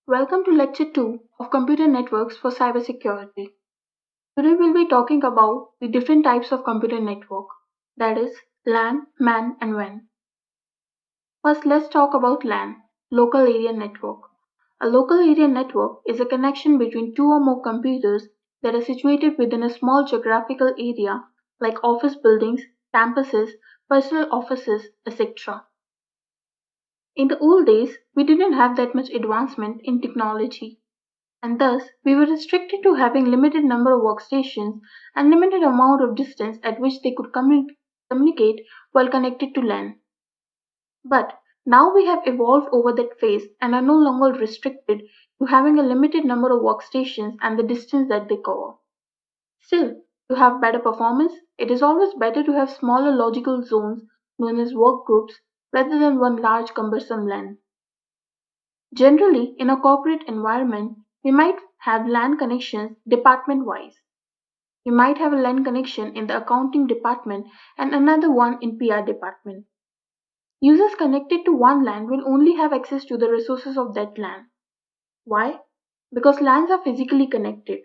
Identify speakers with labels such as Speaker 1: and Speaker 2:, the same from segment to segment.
Speaker 1: Welcome to Lecture 2 of Computer Networks for Cybersecurity. Today we'll be talking about the different types of computer network, that is LAN, MAN and WAN. First, let's talk about LAN, Local Area Network. A local area network is a connection between two or more computers that are situated within a small geographical area like office buildings, campuses, personal offices, etc. In the old days, we didn't have that much advancement in technology, and thus we were restricted to having limited number of workstations and limited amount of distance at which they could communicate while connected to LAN. But now we have evolved over that phase and are no longer restricted to having a limited number of workstations and the distance that they cover. Still, to have better performance, it is always better to have smaller logical zones known as workgroups rather than one large cumbersome LAN. Generally, in a corporate environment, we might have LAN connections department-wise. You might have a LAN connection in the accounting department and another one in PR department. Users connected to one LAN will only have access to the resources of that LAN. Why? Because LANs are physically connected.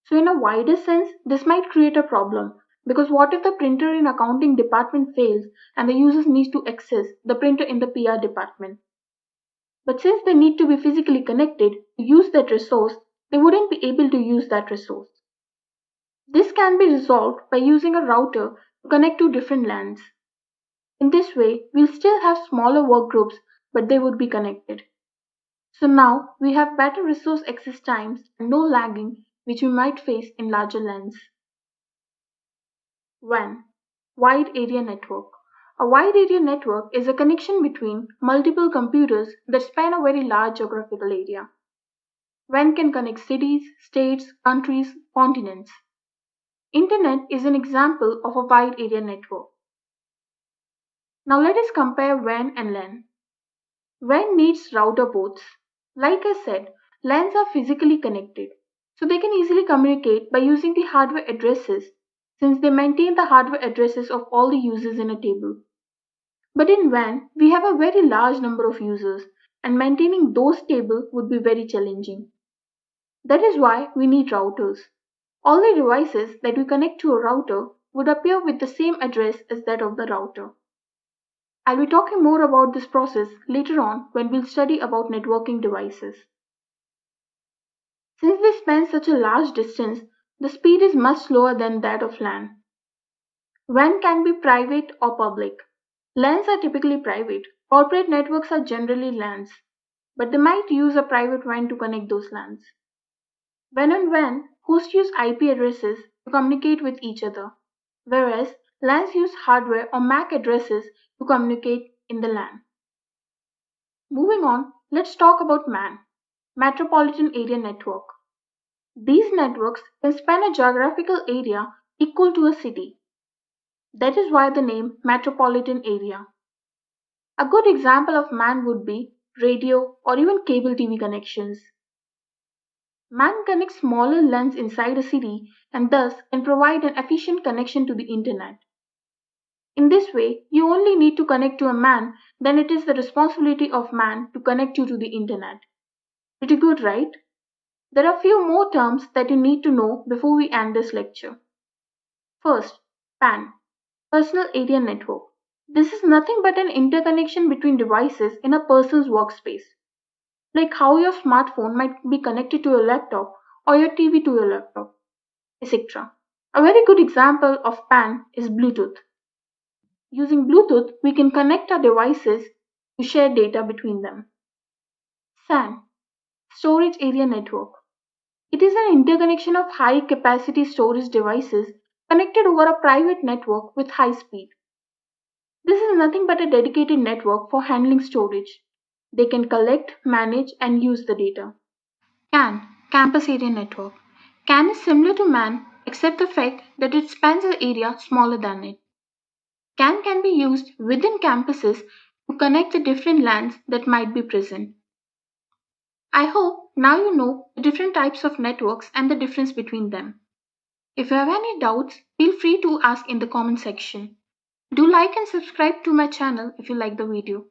Speaker 1: So in a wider sense, this might create a problem because what if the printer in accounting department fails and the users need to access the printer in the PR department? But since they need to be physically connected to use that resource, they wouldn't be able to use that resource. This can be resolved by using a router to connect to different LANs. In this way, we'll still have smaller workgroups, but they would be connected. So now we have better resource access times and no lagging which we might face in larger LANs. WAN, Wide Area Network. A wide area network is a connection between multiple computers that span a very large geographical area. WAN can connect cities, states, countries, continents. Internet is an example of a wide area network. Now let us compare WAN and LAN. WAN needs router ports. Like I said, LANs are physically connected, so they can easily communicate by using the hardware addresses since they maintain the hardware addresses of all the users in a table. But in WAN, we have a very large number of users, and maintaining those tables would be very challenging. That is why we need routers. All the devices that we connect to a router would appear with the same address as that of the router. I'll be talking more about this process later on when we'll study about networking devices. Since they span such a large distance, the speed is much slower than that of LAN. WAN can be private or public. LANs are typically private. Corporate networks are generally LANs, but they might use a private WAN to connect those LANs. WAN and WAN, hosts use IP addresses to communicate with each other, whereas LANs use hardware or MAC addresses to communicate in the LAN. Moving on, let's talk about MAN, Metropolitan Area Network. These networks can span a geographical area equal to a city. That is why the name metropolitan area. A good example of MAN would be radio or even cable TV connections. MAN connects smaller LANs inside a city and thus can provide an efficient connection to the internet. In this way, you only need to connect to a MAN, then it is the responsibility of MAN to connect you to the internet. Pretty good, right? There are a few more terms that you need to know before we end this lecture. First, PAN, Personal Area Network. This is nothing but an interconnection between devices in a person's workspace. Like how your smartphone might be connected to your laptop or your TV to your laptop, etc. A very good example of PAN is Bluetooth. Using Bluetooth, we can connect our devices to share data between them. SAN, Storage Area Network. It is an interconnection of high capacity storage devices connected over a private network with high speed. This is nothing but a dedicated network for handling storage. They can collect, manage, and use the data. CAN, Campus Area Network. CAN is similar to MAN except the fact that it spans an area smaller than it. CAN can be used within campuses to connect the different LANs that might be present. I hope now you know the different types of networks and the difference between them. If you have any doubts, feel free to ask in the comment section. Do like and subscribe to my channel if you like the video.